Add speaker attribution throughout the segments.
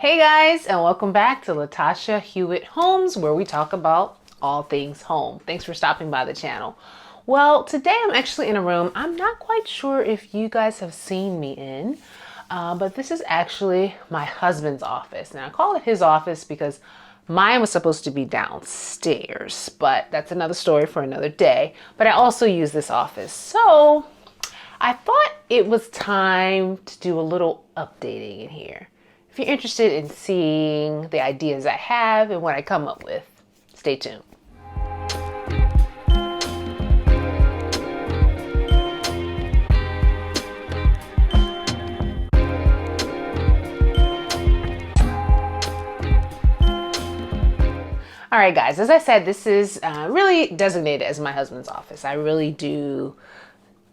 Speaker 1: Hey guys, and welcome back to Latasha Hewitt Homes, where we talk about all things home. Thanks for stopping by the channel. Well, today I'm actually in a room I'm not quite sure if you guys have seen me in, but this is actually my husband's office. Now I call it his office because mine was supposed to be downstairs, but that's another story for another day. But I also use this office. So I thought it was time to do a little updating in here. If you're interested in seeing the ideas I have and what I come up with, stay tuned. All right, guys, as I said, this is really designated as my husband's office. I really do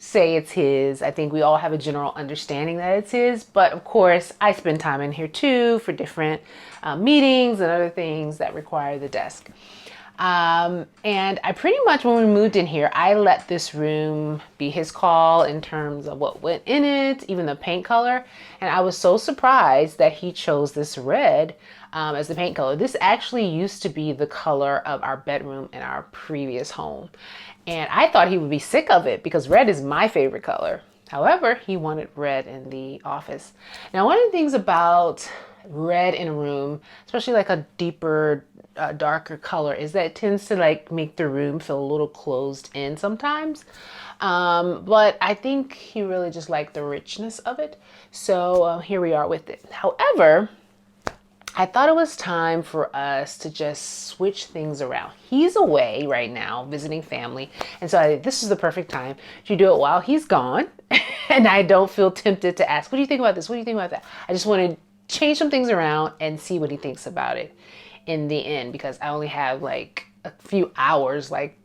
Speaker 1: say it's his. I think we all have a general understanding that it's his, but of course I spend time in here too for different meetings and other things that require the desk. And I pretty much, when we moved in here, I let this room be his call in terms of what went in it, even the paint color. And I was so surprised that he chose this red as the paint color. This actually used to be the color of our bedroom in our previous home. And I thought he would be sick of it because red is my favorite color. However, he wanted red in the office. Now, one of the things about red in a room, especially like a deeper, darker color, is that it tends to like make the room feel a little closed in sometimes. But I think he really just liked the richness of it. So here we are with it. However, I thought it was time for us to just switch things around. He's away right now visiting family. And so this is the perfect time to do it while he's gone. And I don't feel tempted to ask, what do you think about this? What do you think about that? I just want to change some things around and see what he thinks about it in the end, because I only have like a few hours, like,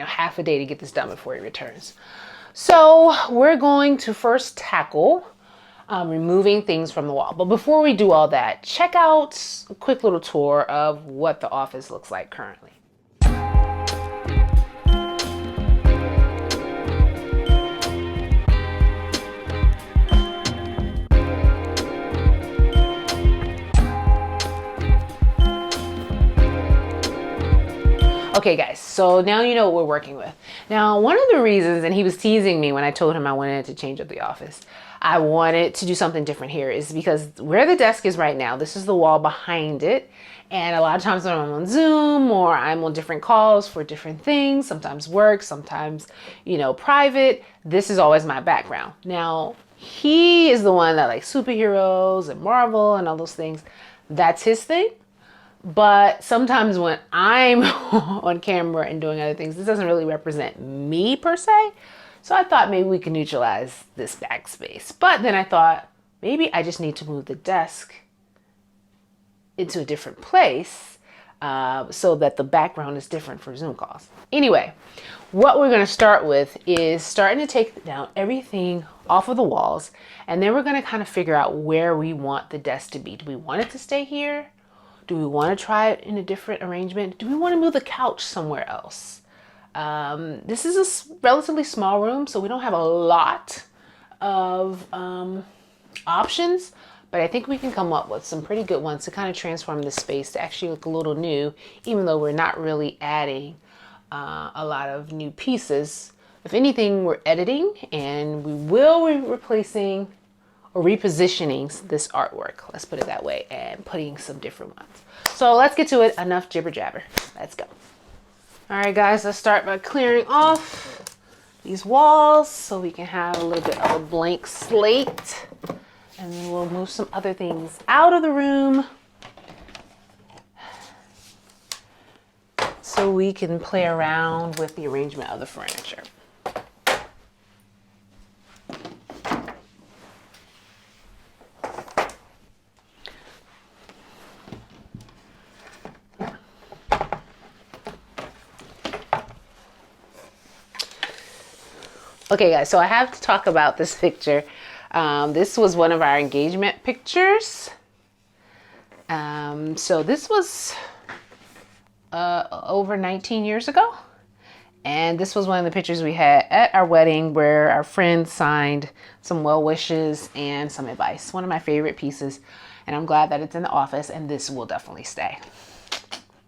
Speaker 1: half a day to get this done before he returns. So we're going to first tackle removing things from the wall. But before we do all that, check out a quick little tour of what the office looks like currently. Okay guys, so now you know what we're working with. Now, one of the reasons, and he was teasing me when I told him I wanted to change up the office, I wanted to do something different here, is because where the desk is right now, this is the wall behind it. And a lot of times when I'm on Zoom or I'm on different calls for different things, sometimes work, sometimes, private, this is always my background. Now, he is the one that likes superheroes and Marvel and all those things. That's his thing. But sometimes when I'm on camera and doing other things, this doesn't really represent me per se. So I thought maybe we can neutralize this backspace. But then I thought maybe I just need to move the desk into a different place so that the background is different for Zoom calls. Anyway, what we're going to start with is starting to take down everything off of the walls. And then we're going to kind of figure out where we want the desk to be. Do we want it to stay here? Do we want to try it in a different arrangement? Do we want to move the couch somewhere else? This is a relatively small room, so we don't have a lot of options, but I think we can come up with some pretty good ones to kind of transform this space to actually look a little new, even though we're not really adding a lot of new pieces. If anything, we're editing, and we will be replacing or repositioning this artwork, let's put it that way, and putting some different ones. So let's get to it. Enough jibber jabber. Let's go. All right, guys, let's start by clearing off these walls so we can have a little bit of a blank slate. And then we'll move some other things out of the room so we can play around with the arrangement of the furniture. Okay guys, so I have to talk about this picture. This was one of our engagement pictures. So this was over 19 years ago. And this was one of the pictures we had at our wedding where our friends signed some well wishes and some advice. One of my favorite pieces. And I'm glad that it's in the office, and this will definitely stay.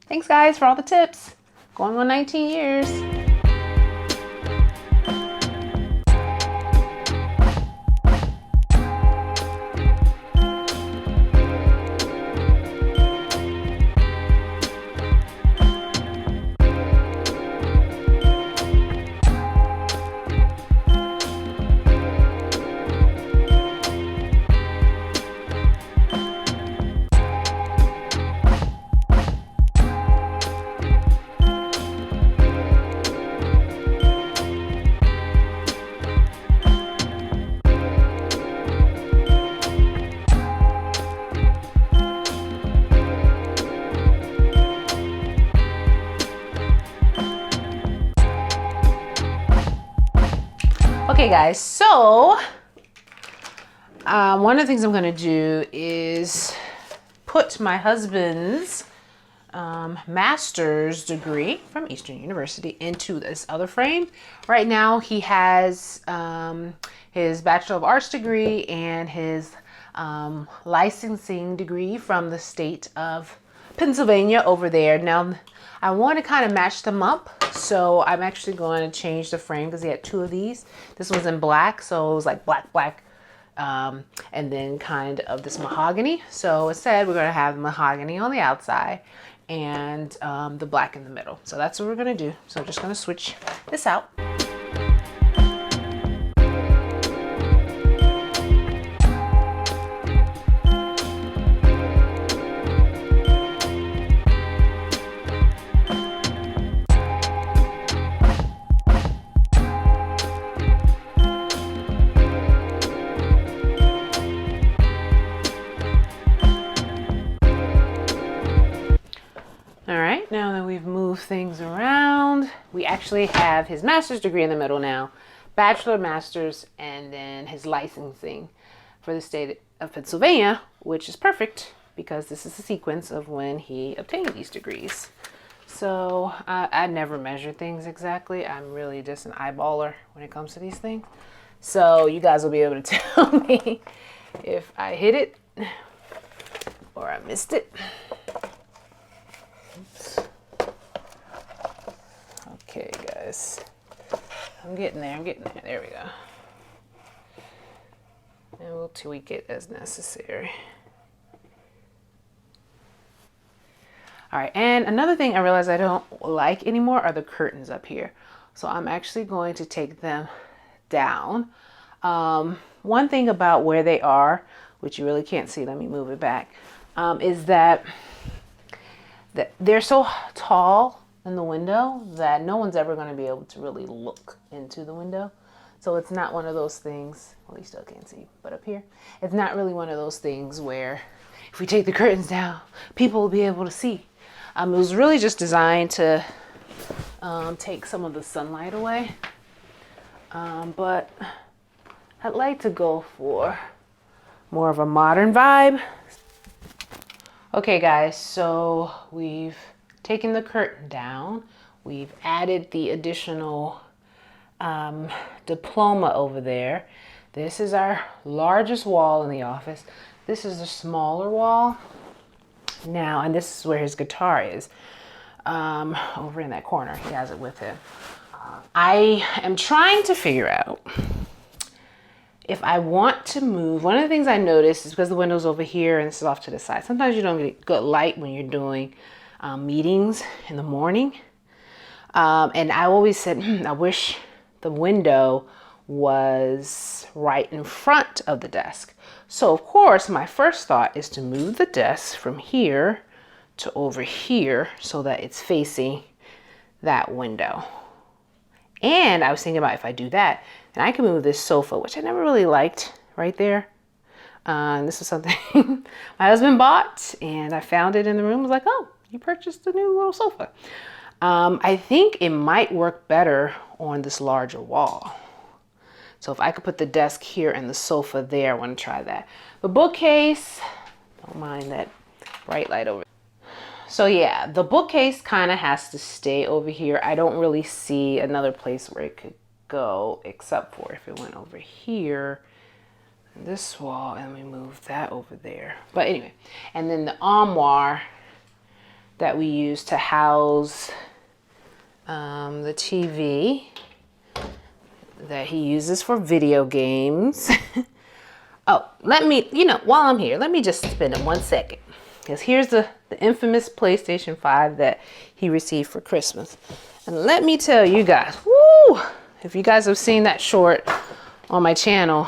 Speaker 1: Thanks guys for all the tips. Going on 19 years. Okay guys, so one of the things I'm gonna do is put my husband's master's degree from Eastern University into this other frame. Right now he has his Bachelor of Arts degree and his licensing degree from the state of Pennsylvania over there. Now I want to kind of match them up, so I'm actually going to change the frame because he had two of these. This was in black, so it was like black, and then kind of this mahogany. So instead we're going to have mahogany on the outside and the black in the middle. So that's what we're going to do. So I'm just going to switch this out. Now that we've moved things around, we actually have his master's degree in the middle now, bachelor, master's, and then his licensing for the state of Pennsylvania, which is perfect because this is the sequence of when he obtained these degrees. So I never measure things exactly. I'm really just an eyeballer when it comes to these things. So you guys will be able to tell me if I hit it or I missed it. Oops. Okay, guys, I'm getting there, there we go. And we'll tweak it as necessary. All right, and another thing I realize I don't like anymore are the curtains up here. So I'm actually going to take them down. One thing about where they are, which you really can't see, let me move it back, is that they're so tall in the window that no one's ever going to be able to really look into the window. So it's not one of those things, well, you still can't see, but up here, it's not really one of those things where if we take the curtains down, people will be able to see. It was really just designed to take some of the sunlight away. But I'd like to go for more of a modern vibe. Okay guys, so we've taken the curtain down. We've added the additional diploma over there. This is our largest wall in the office. This is a smaller wall now, and this is where his guitar is. Over in that corner, he has it with him. I am trying to figure out if I want to move. One of the things I noticed is because the window's over here and this is off to the side, sometimes you don't get good light when you're doing meetings in the morning. And I always said, I wish the window was right in front of the desk. So of course, my first thought is to move the desk from here to over here so that it's facing that window. And I was thinking about if I do that, and I can move this sofa, which I never really liked right there. This was something my husband bought, and I found it in the room. I was like, oh, you purchased a new little sofa. I think it might work better on this larger wall. So if I could put the desk here and the sofa there, I want to try that. The bookcase, don't mind that bright light over. So yeah, the bookcase kind of has to stay over here. I don't really see another place where it could go except for if it went over here. this wall, and we move that over there. But anyway, and then the armoire that we use to house the TV that he uses for video games. Oh, let me, while I'm here, let me just spin it 1 second. Because here's the infamous PlayStation 5 that he received for Christmas. And let me tell you guys, woo, if you guys have seen that short on my channel,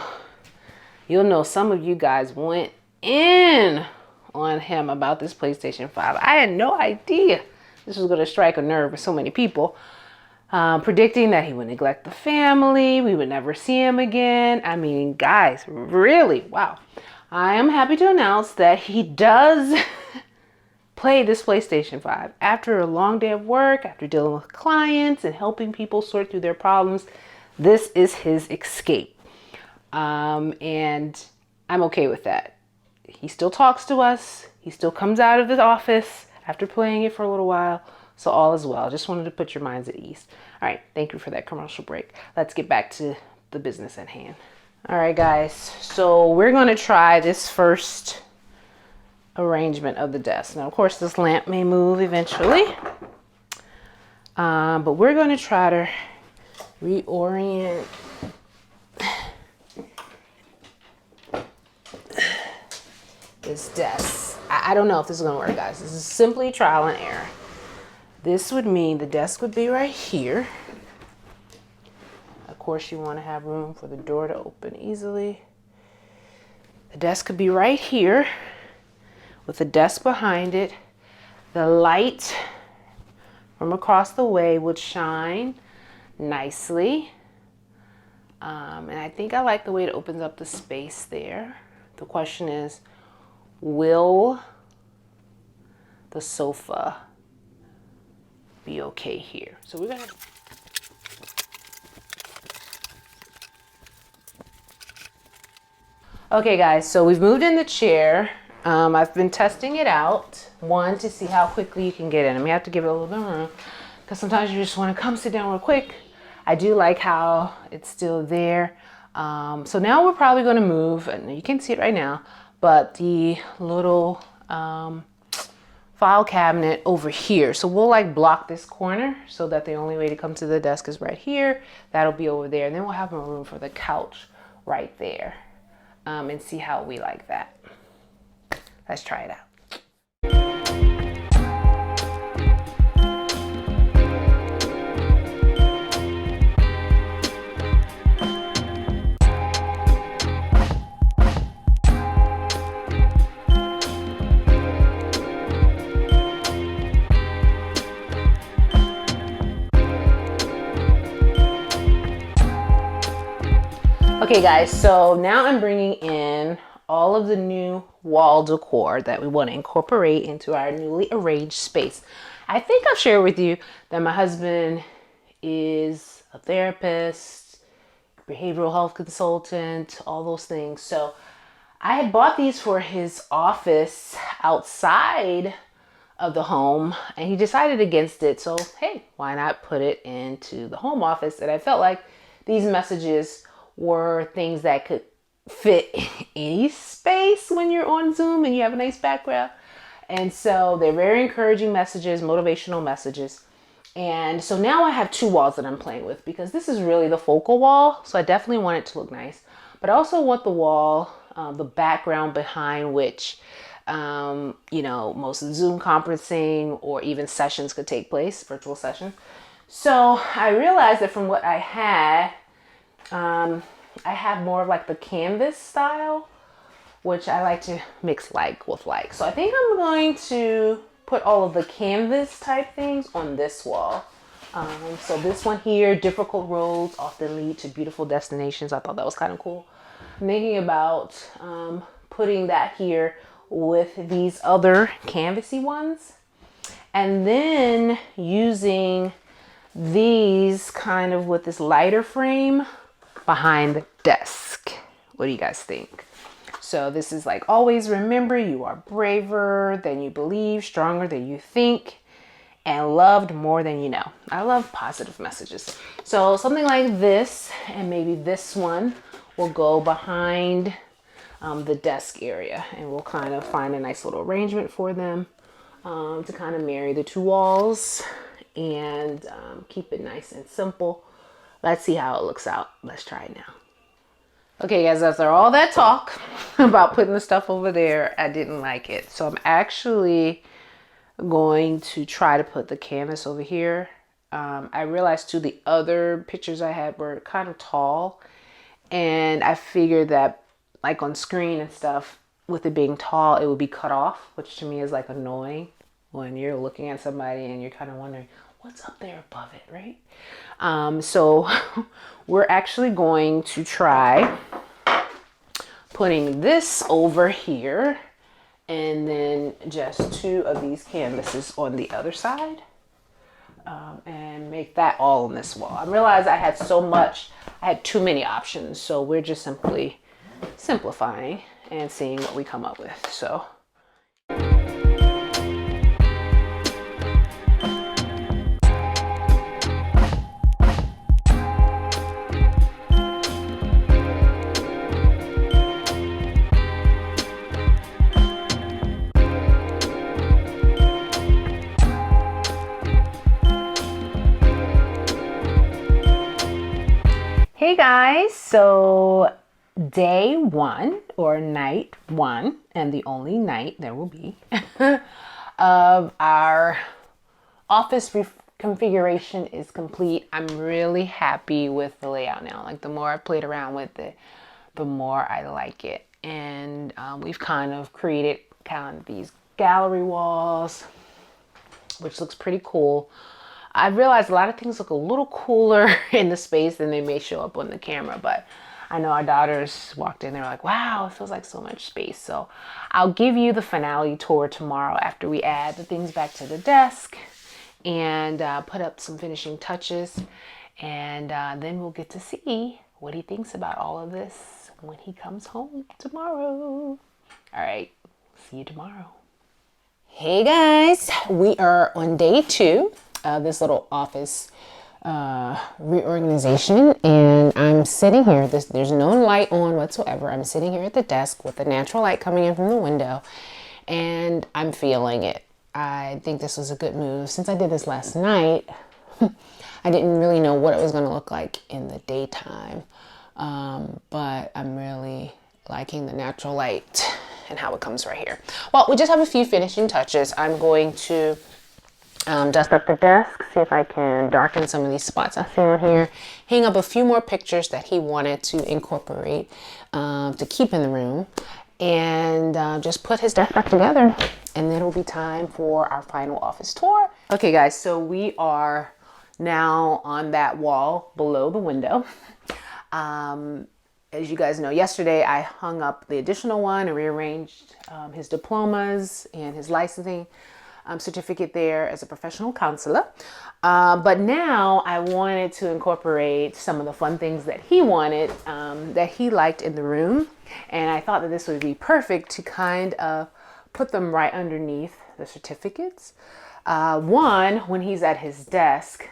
Speaker 1: you'll know some of you guys went in on him about this PlayStation 5. I had no idea this was going to strike a nerve with so many people. Predicting that he would neglect the family, we would never see him again. I mean, guys, really, wow. I am happy to announce that he does play this PlayStation 5. After a long day of work, after dealing with clients and helping people sort through their problems, this is his escape. And I'm okay with that. He still talks to us. He still comes out of the office after playing it for a little while. So all is well. Just wanted to put your minds at ease. All right, thank you for that commercial break. Let's get back to the business at hand. All right, guys. So we're going to try this first arrangement of the desk. Now, of course, this lamp may move eventually. But we're going to try to reorient this desk. I don't know if this is going to work, guys. This is simply trial and error. This would mean the desk would be right here. Of course, you want to have room for the door to open easily. The desk could be right here with the desk behind it. The light from across the way would shine nicely. And I think I like the way it opens up the space there. The question is, will the sofa be okay here? So we're gonna okay, guys, so we've moved in the chair. I've been testing it out, one, to see how quickly you can get in. I may have to give it a little bit of room because sometimes you just want to come sit down real quick. I do like how it's still there. So now we're probably going to move, and you can see it right now, but the little file cabinet over here. So we'll like block this corner so that the only way to come to the desk is right here. That'll be over there. And then we'll have more room for the couch right there, and see how we like that. Let's try it out. Okay, guys, so now I'm bringing in all of the new wall decor that we want to incorporate into our newly arranged space. I think I've shared with you that my husband is a therapist, behavioral health consultant, all those things. So I had bought these for his office outside of the home, and he decided against it. So, hey, why not put it into the home office? And I felt like these messages were things that could fit any space when you're on Zoom and you have a nice background. And so they're very encouraging messages, motivational messages. And so now I have two walls that I'm playing with because this is really the focal wall. So I definitely want it to look nice, but I also want the wall, the background behind which, most Zoom conferencing or even sessions could take place, virtual sessions. So I realized that from what I had, I have more of like the canvas style, which I like to mix like with like. So I think I'm going to put all of the canvas type things on this wall. So this one here, difficult roads often lead to beautiful destinations. I thought that was kind of cool. I'm thinking about putting that here with these other canvasy ones. And then using these kind of with this lighter frame behind the desk. What do you guys think? So this is like, always remember, you are braver than you believe, stronger than you think, and loved more than you know. I love positive messages. So something like this, and maybe this one will go behind the desk area, and we'll kind of find a nice little arrangement for them to kind of marry the two walls and keep it nice and simple. Let's see how it looks out. Let's try it now. Okay guys, after all that talk about putting the stuff over there, I didn't like it. So I'm actually going to try to put the canvas over here. I realized too the other pictures I had were kind of tall, and I figured that like on screen and stuff, with it being tall, it would be cut off, which to me is like annoying when you're looking at somebody and you're kind of wondering what's up there above it, right? So we're actually going to try putting this over here and then just two of these canvases on the other side, and make that all on this wall. I realized I had I had too many options, so we're just simply simplifying and seeing what we come up with. So hey guys, so day one, or night one, and the only night there will be of our office configuration is complete. I'm really happy with the layout now. Like the more I played around with it, the more I like it. And we've kind of created kind of these gallery walls, which looks pretty cool. I realized a lot of things look a little cooler in the space than they may show up on the camera, but I know our daughters walked in, they were like, wow, it feels like so much space. So I'll give you the finale tour tomorrow after we add the things back to the desk and put up some finishing touches. And then we'll get to see what he thinks about all of this when he comes home tomorrow. All right, see you tomorrow. Hey guys, we are on day two of this little office reorganization, and I'm sitting here. There's no light on whatsoever. I'm sitting here at the desk with the natural light coming in from the window, and I'm feeling it. I think this was a good move. Since I did this last night, I didn't really know what it was going to look like in the daytime, but I'm really liking the natural light and how it comes right here. Well, we just have a few finishing touches. I'm going to dust up the desk, see if I can darken some of these spots I see on here, hang up a few more pictures that he wanted to incorporate to keep in the room, and just put his desk back together, and then it'll be time for our final office tour. Okay guys, so we are now on that wall below the window. As you guys know, yesterday I hung up the additional one and rearranged his diplomas and his licensing certificate there as a professional counselor. But now I wanted to incorporate some of the fun things that he wanted, that he liked in the room. And I thought that this would be perfect to kind of put them right underneath the certificates. One, when he's at his desk,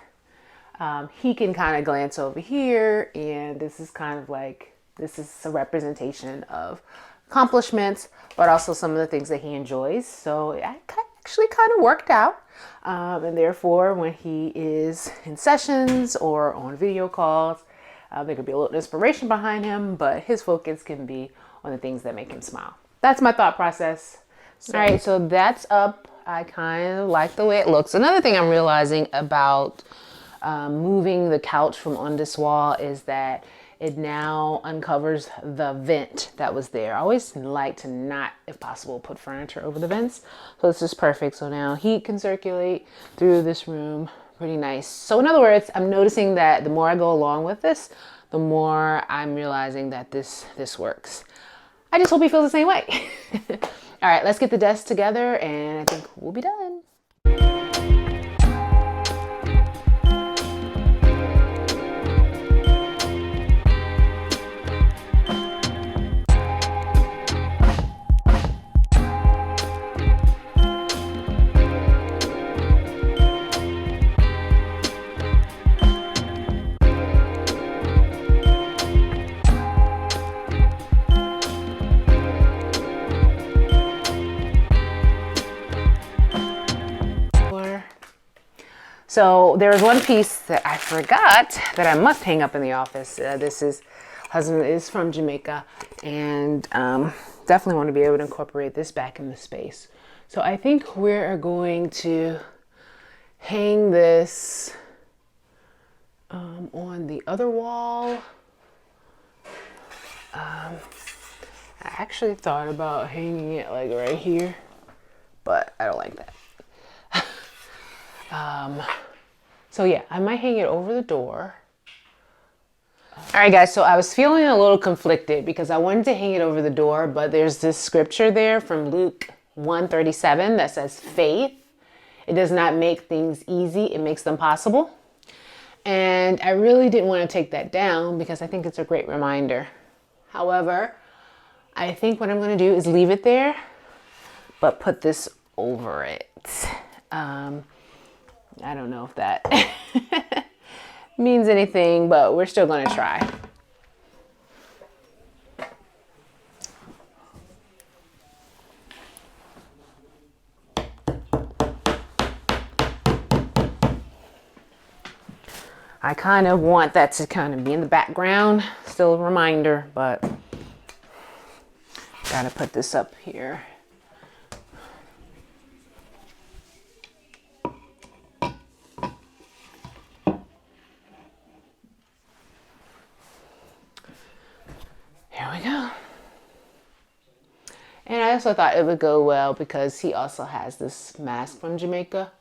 Speaker 1: he can kind of glance over here, and this is kind of like, this is a representation of accomplishments, but also some of the things that he enjoys. So I actually kind of worked out, and therefore when he is in sessions or on video calls, there could be a little inspiration behind him, but his focus can be on the things that make him smile. That's my thought process. All right, so that's up. I kind of like the way it looks. Another thing I'm realizing about moving the couch from on this wall is that it now uncovers the vent that was there. I always like to not, if possible, put furniture over the vents. So this is perfect. So now heat can circulate through this room. Pretty nice. So in other words, I'm noticing that the more I go along with this, the more I'm realizing that this works. I just hope he feels the same way. All right, let's get the desk together and I think we'll be done. So there's one piece that I forgot that I must hang up in the office. Husband is from Jamaica, and definitely want to be able to incorporate this back in the space. So I think we're going to hang this on the other wall. I actually thought about hanging it like right here, but I don't like that. So yeah, I might hang it over the door. All right, guys, so I was feeling a little conflicted because I wanted to hang it over the door, but there's this scripture there from Luke 1:37 that says, faith, it does not make things easy, it makes them possible. And I really didn't want to take that down because I think it's a great reminder. However, I think what I'm going to do is leave it there, but put this over it. I don't know if that means anything, but we're still going to try. I kind of want that to kind of be in the background, still a reminder, but gotta put this up here. Here we go. And I also thought it would go well because he also has this mask from Jamaica.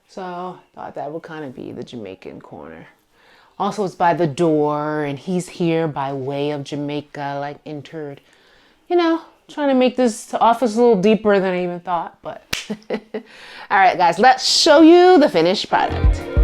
Speaker 1: So I thought that would kind of be the Jamaican corner. Also, it's by the door, and he's here by way of Jamaica, like entered. You know, trying to make this office a little deeper than I even thought, but. All right, guys, let's show you the finished product.